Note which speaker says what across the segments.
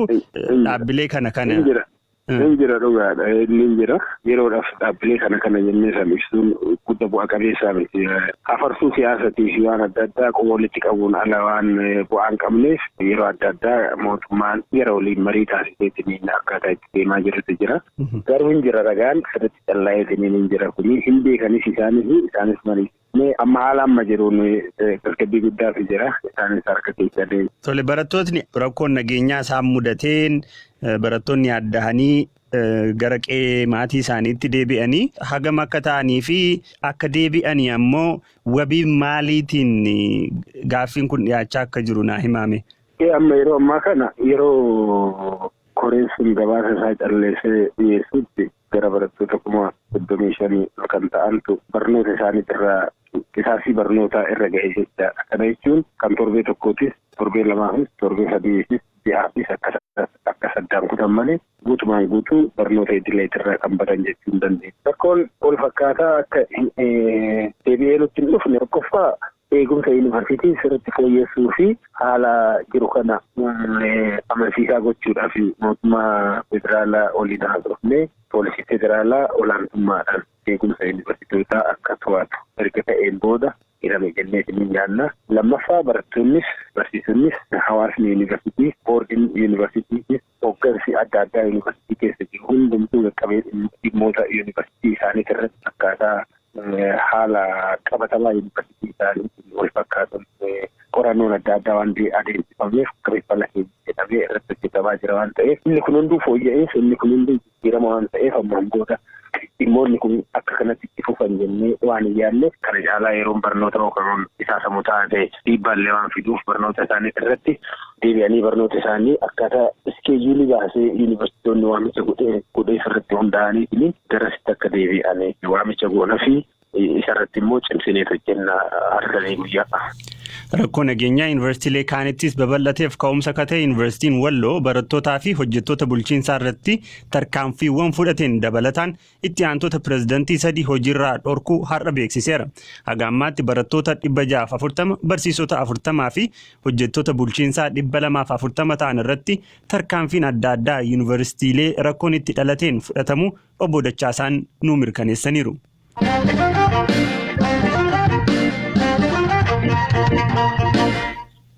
Speaker 1: jiru dhaabbilee kana.
Speaker 2: Ninjira dhugaadha. Ninjira yeroodhaaf dhaabbilee kana jennee ibsuun guddaa bu'a qabeessaa miti. Afarsuu siyaasatii fi waan adda addaa qofa walitti qabuun ala waan bu'aa hin qabneef yeroo adda addaa mootummaan yeroo waliin marii taasiseetiin akkaataa itti deemaa jirutu jira. Garuu hin jira ragaan sirriitti callaa'eetiin hin jira kuni hin beekanis isaanis marii. Amma haala amma jiruun tasgabbii guddaa fi jira isaanis harka keessa deemu.
Speaker 1: Tole barattootni rakkoon nageenyaa isaan mudateen barattoonni addahanii gara qe'ee maatii isaaniitti deebi'anii hagam akka ta'anii fi akka deebi'anii ammoo wabii maaliitiin gaaffiin kun dhiyaachaa akka jiru naa himame.
Speaker 2: Amma yeroo ammaa kana yeroo koreensuun gabaasa isaa calleessee dhiyeessutti gara barattoota 35,000 kan ta'antu barnoota isaaniitirraa qisaasii barnootaa irra ga'ee jecha. Kana jechuun kan torbee tokkootis torbee lamaafis torbee sadiifis ji'aafis akka saddaan kutan malee guutumaan guutuu barnoota idileetirraa kan baran jechuu hin dandeenye. Rakkoon wal fakkaataa akka deebi'ee nutti hin dhufne qofa eegumsa yuunivarsiitii sirriitti fooyyessuu fi haala jiru kana amansiisaa gochuudhaaf mootummaa federaalaa waliin haasofnee poolisii federaalaa olaantummaadhaan eegumsa yuunivarsiitootaa akka to'atu erga ta'een booda jedhame jenneetiin yaadna. Lammaffaa barattoonnis barsiisonnis hawaasni yuunivarsiitii boordiin yuunivarsiitii hooggansi adda addaa yuunivarsiitii keessa jiru hundumtuu qaqqabee dhimmoota yuunivarsiitii isaanii irratti akkaataa haala qabatamaa yuunivarsiitii isaanii wal fakkaatan qorannoon adda addaa waan adeemsifameef qabeeffala jedhamee irratti hojjetamaa jira waan ta'eef inni kun hunduu fooyya'eef inni kun hunduu jijjiirama waan ta'eef ammaan booda dhimmoonni kun akka kanatti itti fufan jennee waan hin yaadne kana caalaa yeroon barnoota yookaan isaasamuu taate dhiibbaallee waan fiduuf barnoota isaanii irratti deebi'anii barnoota isaanii akkaataa iskeejuulii baasee yuunivarsiitonni waamicha godhee irratti hundaa'anii garasitti akka deebi'an waamicha goona fi isarratti immoo cimsinee hojjenna harkalee guyyaa.
Speaker 1: Rakkoo nageenyaa yuunivarsiitiilee kaanittis babal'ateef ka'umsa akka ta'e yuunivarsiitiin Walloo barattootaa fi hojjettoota bulchiinsaa irratti tarkaanfiiwwan fudhateen dabalataan itti aantota pirezidantii 3 hojiirraa dhorkuu har'a beeksiseera. Haga ammaatti barattoota 640, barsiisota 40 fi hojjettoota bulchiinsaa 240 ta'an irratti tarkaanfiin adda addaa yuunivarsiitiilee rakkoon itti dhalateen fudhatamu obbo Dachaasaan nu mirkaneessaniiru.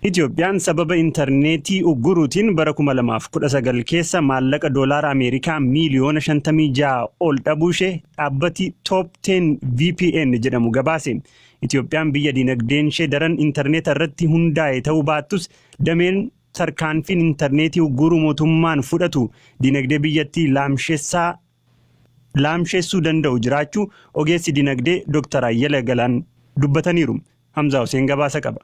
Speaker 1: Itoophiyaan sababa intarneetii ugguruutiin bara 2019 keessa maallaqa doolaara Ameerikaa miliyoona 56 ol dhabuushee dhaabbati Top 10 VPN jedhamu gabaase. Itoophiyaan biyya dinagdeen ishee daran intarneeta irratti hundaa'e ta'uu baattus dameen tarkaanfiin intarneetii ugguruu mootummaan fudhatu dinagdee biyyattii laamsheessuu danda'u jiraachuu ogeessi dinagdee Dr. Ayyala Galaan dubbataniiru. Hamza Hussein gabaasa qaba.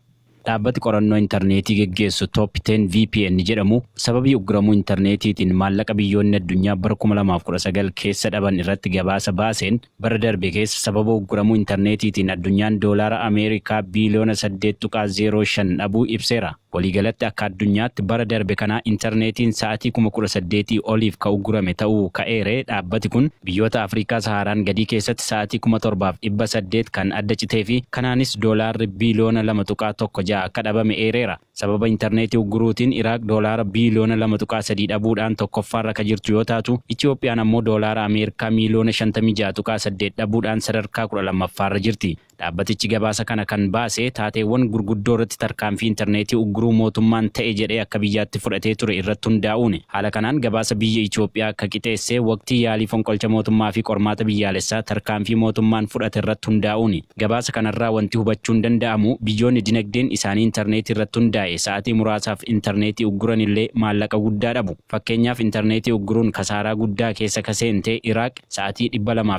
Speaker 3: Dhaabbati qorannoo intarneetii geggeessu Top 10 VPN jedhamu sababii ugguramuu intarneetiitiin maallaqa biyyoonni addunyaa bara 2019 keessa dhaban irratti gabaasa baaseen bara darbe keessa sababa ugguramuu intarneetiitiin addunyaan doolaara Ameerikaa biliyoona 8.05 dhabuu ibseera. Waliigalatti akka addunyaatti bara darbe kana intarneetiin sa'aatii 18,000 oliif ka uggurame ta'uu ka'eere. Dhaabbati kun biyyoota Afrikaa Saharaan gadii keessatti sa'aatii 7,800 kan adda citee fi kanaanis doolaarri biliyoona 2.1 akka dhabame eereera. Sababa intarneetii ugguruutiin Iraaq doolaara biliyoona 2.3 dhabuudhaan tokkoffaarra ka jirtu yoo taatu Itoophiyaan ammoo doolaara Ameerikaa miliyoona 56.8 dhabuudhaan sadarkaa 12ffaarra jirti. Dhaabbatichi gabaasa kana kan baase taateewwan gurguddoo irratti tarkaanfii intarneetii ugguruu mootummaan ta'e jedhee akka biyyaatti fudhatee ture irratti hundaa'uun haala kanaan gabaasa biyya Itoophiyaa akka qixeessee waqtii yaalii fonqolcha mootummaa fi qormaata biyyaalessaa tarkaanfii mootummaan fudhate irratti hundaa'uun gabaasa kanarraa wanti hubachuun danda'amu biyyoonni dinagdeen isaanii intarneetii irratti hundaa'e sa'aatii muraasaaf intarneetii ugguran illee maallaqa guddaa dhabu. Fakkeenyaaf intarneetii ugguruun kasaaraa guddaa keessa ka seente Iraaq sa'aatii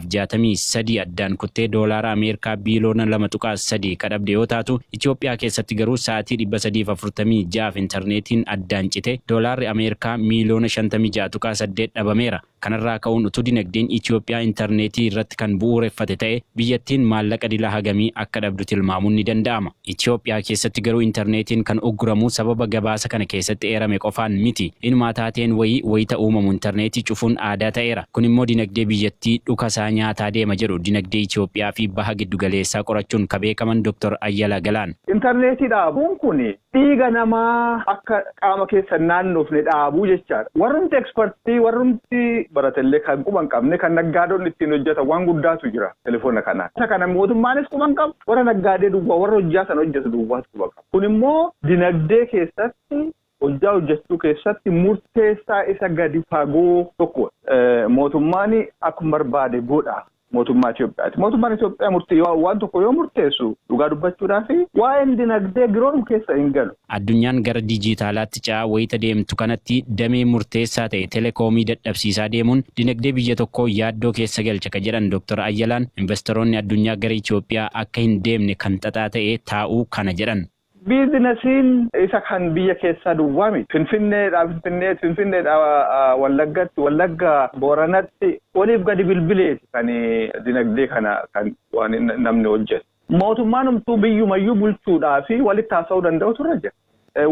Speaker 3: 263 addaan kuttee doolaara Ameerikaa biliyoona 2.3 ka dhabde yoo taatu Itoophiyaa keessatti garuu sa'aatii 346 intarneetiin addaan cite doolaarri Ameerikaa miliyoona 56.8 dhabameera. Kanarraa ka'uun utuu dinagdeen Itoophiyaa intarneetii irratti kan bu'uureffate ta'e biyyattiin maallaqa dila hagamii akka dhabdu tilmaamuun ni danda'ama. Itoophiyaa keessatti garuu intarneetiin kan ugguramu sababa gabaasa kana keessatti eerame qofaan miti. Inumaa taateen wayita uumamu intarneetii cufuun aadaa ta'eera. Kun immoo dinagdee biyyattii dhukasaa nyaataa deema jedhu dinagdee Itoophiyaa fi baha giddugaleessaa qorachuun ka beekaman Dr. Ayyala Galaan.
Speaker 4: Intarneetii dhaabuun kun dhiiga namaa akka qaama keessa naannoofne dhaabuu jechaadha. Warrumti ekspertii warrumti baratellee kan quban qabne kan naggaadonni ittiin hojjetan waan guddaatu jira telefoona kanaan. Isa kana mootummaanis quban qabu warra naggaadee duwwaa warra hojjaa sana hojjetu duwwaatu quban qabu. Kun immoo dinagdee keessatti hojjaa hojjechuu keessatti murteessaa isa gadi fagoo tokko mootummaan akkuma barbaade godha. Mootummaa Itoophiyaati. Mootummaan Itoophiyaa murtii waan tokko yoo murteessu dhugaa dubbachuudhaaf waa'een dinagdee giroon keessa hin galu.
Speaker 3: Addunyaan gara dijitaalaatti ce'aa wayita deemtu kanatti damee murteessaa ta'e telekoomii dadhabsiisaa deemuun dinagdee biyya tokkoo yaaddoo keessa galcha ka jedhan Dr. Ayyalaan investoroonni addunyaa gara Itoophiyaa akka hin deemne kan xaxaa ta'e taa'uu kana jedhan.
Speaker 4: Biizinasiin isa kan biyya keessaa duwwaa miti. Finfinneedhaa Wallagga Booranatti waliif gadi bilbileeti kan dinagdee kana kan waan namni hojjetu. Mootummaan umtuu biyyumayyuu bulchuudhaa fi walitti haasa'uu danda'u turre jira.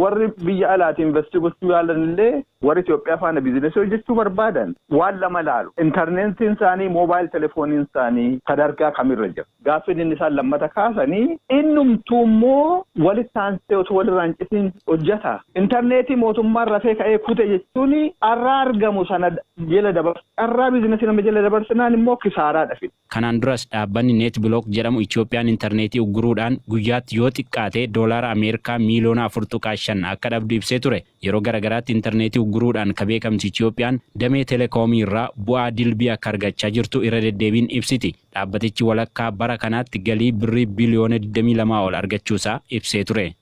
Speaker 4: Warri biyya alaati investii gochuu yaalanillee warri Itoophiyaa faana biizinasii hojjechuu barbaadan waan lama laalu. Intarneetiin isaanii moobaayil telefooniin isaanii sadarkaa kamirra jira. Gaaffiin inni isaan lammata kaasanii innumtuu immoo walitti aansee otoo walirraa hin citin hojjeta. Intarneetii mootummaan rafee ka'ee kute jechuun arraa argamu sana jala dabarsa. Arraa biizinasii nama jala dabarsinaan immoo kisaaraadha fida.
Speaker 3: Kanaan duras dhaabbanni Neetbilook jedhamu Itoophiyaan intarneetii ugguruudhaan guyyaatti yoo xiqqaate doolaara Ameerikaa miiliyoona 4.5 akka dhabdu ibsee ture. Yeroo garagaraatti intarneetii ugguruudhaan ka beekamti Itoophiyaan damee telekoomii irraa bu'aa dilbii akka argachaa jirtu irra deddeebiin ibsiti. Dhaabbatichi walakkaa bara kanaatti galii birrii biliyoona 22 ol argachuusaa ibsee ture.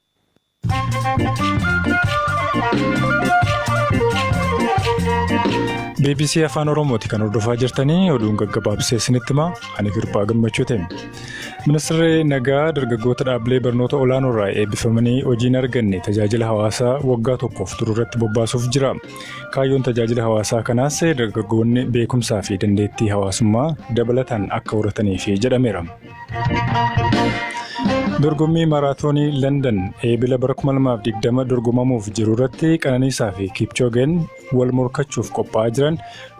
Speaker 5: BBC Afaan Oromooti kan hordofaa jirtanii oduun gaggabaabsee isinitti himaa ani Hirphaa Gammachuu ta'e. Ministeerri nagaa dargaggoota dhaabbilee barnoota olaanoo irraa eebbifamanii hojiin arganne tajaajila hawaasaa waggaa tokkoof turu irratti bobbaasuuf jira. Kaayyoon tajaajila hawaasaa kanaas dargaggoonni beekumsaa fi dandeettii hawaasummaa dabalataan akka horataniif jedhameera. Dorgommii maaraatoonii London eebila bara 2020 dorgomamuuf jiru irratti Qananiisaa fi Kipchoogeen wal morkachuuf qophaa'aa jiran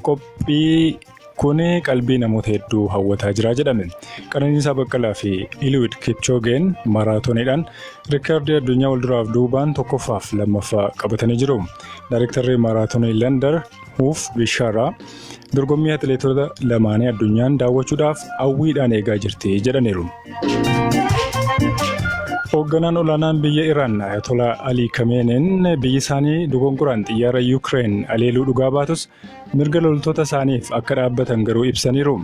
Speaker 5: qophii kun qalbii namoota hedduu hawwataa jira jedhame. Qananiisaa Baqqalaa fi Eliud Kipchoogeen maaraatooniidhaan riikaardii addunyaa walduraaf duubaan tokkoffaaf lammaffaa qabatanii jiru. Daayirektarri maaraatoonii London Huuf Bisharaa dorgommii atileetota lamaanii addunyaan daawwachuudhaaf hawwiidhaan eegaa jirti jedhaniiru. Hoogganaan olaanaan biyya Iraan Ayatollah Ali Khameneiin biyyi isaanii dogongoraan xiyyaara Ukraine aleeluu dhugaa baatus mirga loltoota isaaniif akka dhaabbatan garuu ibsaniiru.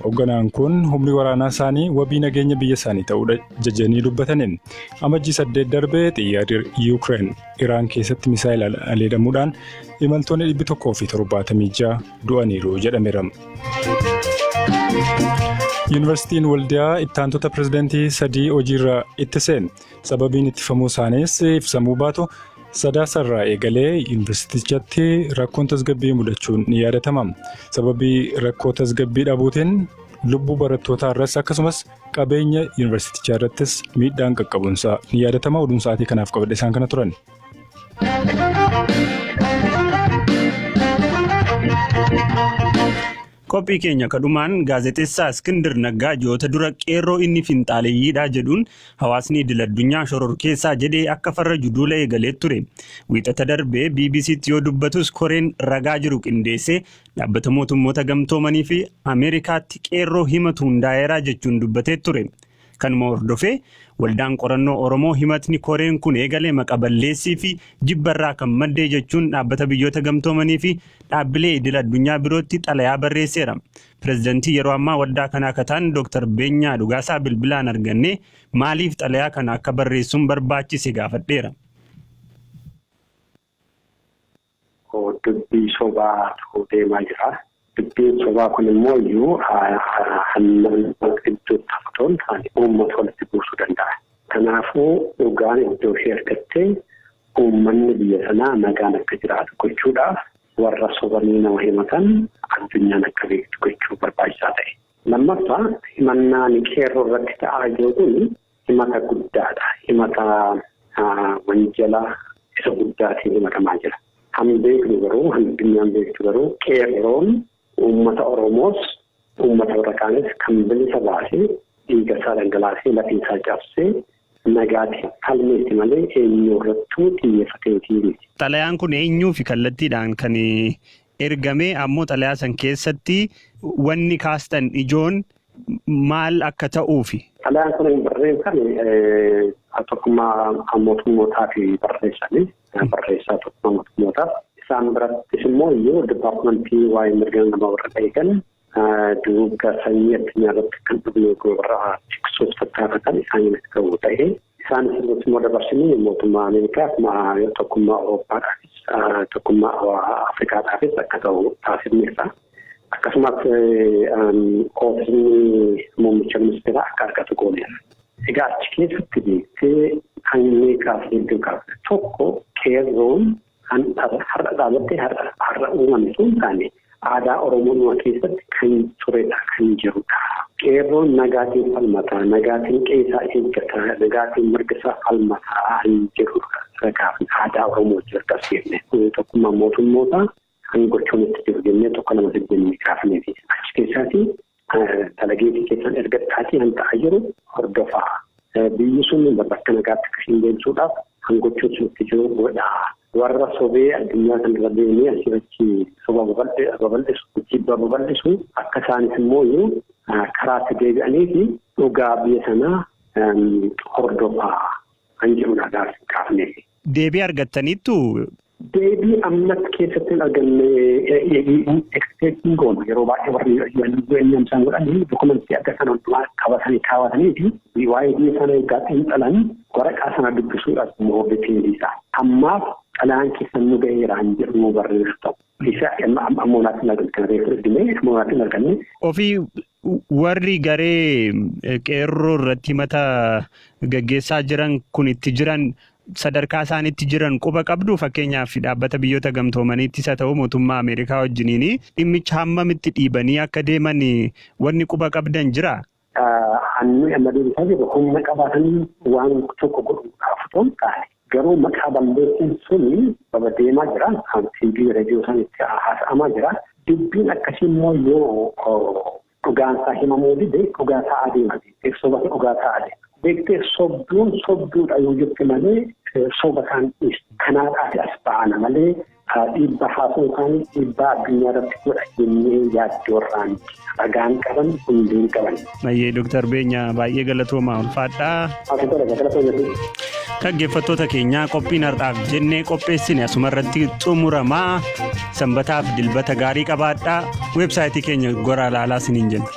Speaker 5: Hoogganaan kun humni waraanaa isaanii wabii nageenya biyya isaanii ta'uu jajanii dubbataniin amajjii 8 darbee xiyyaarri Ukraine Iraan keessatti misaayila aleelamuudhaan imaltoonni 176 du'aniiru jedhameera. Yuunivarsiitiin Waldiyaa ittaantota pirezidaantii 3 hojiirra ittiseen sababiin ittifamuu isaaniis ibsamuu baatu sadaasarraa eegalee yuunivarsiitichatti rakkoon tasgabbii mudachuun ni yaadatama. Sababii rakkoo tasgabbii dhabuutiin lubbuu barattootaa irras akkasumas qabeenya yuunivarsiitichaa irrattis miidhaan qaqqabuunsaa ni yaadatama. Oduun sa'aatii kanaaf qabadhe isaan kana turan.
Speaker 1: Qophii keenya kadhumaan gaazexeessaa Iskindir Naggaa ji'oota dura qeerroo inni finxaaleeyyiidha jedhuun hawaasni idil-addunyaa shororkeessaa jedhee akka farraju duula eegalee ture. Wiixata darbee BBC'tti yoo dubbatus koreen ragaa jiru qindeessee dhaabbata mootummoota gamtoomanii fi Ameerikaatti qeerroo himatu hundaa'eeraa jechuun dubbatee ture. Kanuma hordofee waldaan qorannoo Oromoo himatni koreen kun eegalee maqaballeessii fi jibbarraa kan maddee jechuun dhaabbata biyyoota gamtoomanii fi dhaabbilee idil-addunyaa birootti xalayaa barreesseera. Pireezidantii yeroo ammaa waldaa kanaa akka ta'an Dr. Beenyaa Dhugaasaa bilbilaan argannee maaliif xalayaa kana akka barreessuun barbaachise gaafadheera.
Speaker 2: Dubbii sobaa deemaa jira. Dubbiin sobaa kun immoo iyyuu hammaan iddoo taphatoon uummata walitti buusuu danda'a. Kanaafuu dhugaan iddoo ishee argattee uummanni biyya sanaa nagaan akka jiraatu gochuudhaaf warra sobanii nama himatan addunyaan akka beektu gochuu barbaachisaa ta'e. Lammaffaa himannaan qeerroo irratti ta'aa jiru kun himata guddaadha. Himata wanjalaa isa guddaatiin himatamaa jira. Hamma beeknu garuu addunyaan beektu garuu qeerroon uummata Oromoos uummata warra kaanis kan bilisa baasee dhiiga isaa dhangalaasee lafee isaa cabsee nagaati falmeetti malee eenyu irrattuu xiyyeeffateetii.
Speaker 1: Xalayaan kun eenyuu fi kallattiidhaan kan ergame ammoo xalayaa san keessatti wanni kaastan ijoon maal akka ta'uufi.
Speaker 2: Xalayaan kun hin barreeffame tokkummaa mootummootaa fi barreessaa tokkummaa mootummootaa. Isaan birattis immoo yoo dipaartimentii waa'ee mirga namaa warra eegan duuba sanyii addunyaa irratti kan dhufne warra tiksuuf tattaafatan isaaniin ta'uu ta'ee isaanis immoo dabarsinii mootummaa Ameerikaa tokkummaa Awuroopaadhaafis tokkummaa Afrikaadhaafis akka ta'u taasifneerra. Akkasumas oofisni muummicha ministeeraa akka argatu gooneera. Egaa achi keessatti beektee hangee kaasee iddoo kaafne tokko qeerroon har'a dhaabattee har'a uumame sun taane aadaa Oromoo keessatti kan turedha kan jirudha. Qeerroon nagaatiin falmataa, nagaatiin qeesaa eeggataa, nagaatiin mirgasaa falmataa hin jirudha. Ragaafni aadaa Oromoo jirqabsiifne tokkummaa mootummootaa kan gochuun itti jiru jennee tokko lama jennee kaafneefi achi keessaati dalageetii keessan erga taatee kan ta'aa jiru hordofaa. Biyyi sun bakka nagaatti kashiin deemsuudhaaf kan gochuun itti jiru godhaa. Warra sobee addunyaa kanarra deemee asirratti soba babal'isu jibba babal'isu akka isaanis immoo karaatti deebi'anii fi dhugaa biyya sanaa hordofaa kan jedhudha gaafa kaafnee.
Speaker 1: Deebii argattaniittu.
Speaker 2: Deebii ammatti keessatti hin arganne ekspeektiin goonu yeroo baay'ee warri yu'enyamsaan godhanii dokumentii akka sana hundumaa qabatanii kaawwatanii fi waa'ee biyya sana eeggaa xiinxalan waraqaa sana dubbisuudhaaf immoo beekumsa. Ammaaf xalayaan keessan nu ga'eeraan jedhamu barreessu ta'u. Isa ammoo naatti hin arganne reefu dhimee ammoo naatti hin arganne.
Speaker 1: Ofii warri garee qeerroo irratti himata gaggeessaa jiran kun itti jiran sadarkaa isaaniitti jiran quba qabdu fakkeenyaaf dhaabbata biyyoota gamtoomaniitti isa ta'u mootummaa Ameerikaa wajjiniini dhimmicha hammamitti dhiibanii akka deeman wanni quba qabdan jira.
Speaker 2: Hanni amma deebisaa jiru humna qabaatanii waan tokko godhuudhaaf otoo hin taane garuu maqaa balleessuun suni baba deemaa jira TV raadiyoo isaaniitti haasa'amaa jira dubbiin akkasii immoo yoo dhugaansaa himamuu dide dhugaasaa adeema soba dhugaasaa adeema. Beektee sobduudha yoo jirti malee soba isaan kanaadhaaf as ba'ana malee dhiibbaa haasoo isaanii dhiibbaa addunyaa irratti godha jennee yaaddoorraan ragaan qaban hundeen qaban.
Speaker 1: Mayyee Dooktar Beenyaa baay'ee galatoomaa ulfaadhaa. Dhaggeeffattoota keenyaa qophiin har'aaf jennee qopheessine asumarratti xumuramaa sanbataaf dilbata gaarii qabaadhaa weebsaayitii keenya goraa ilaalaa isiniin jenna.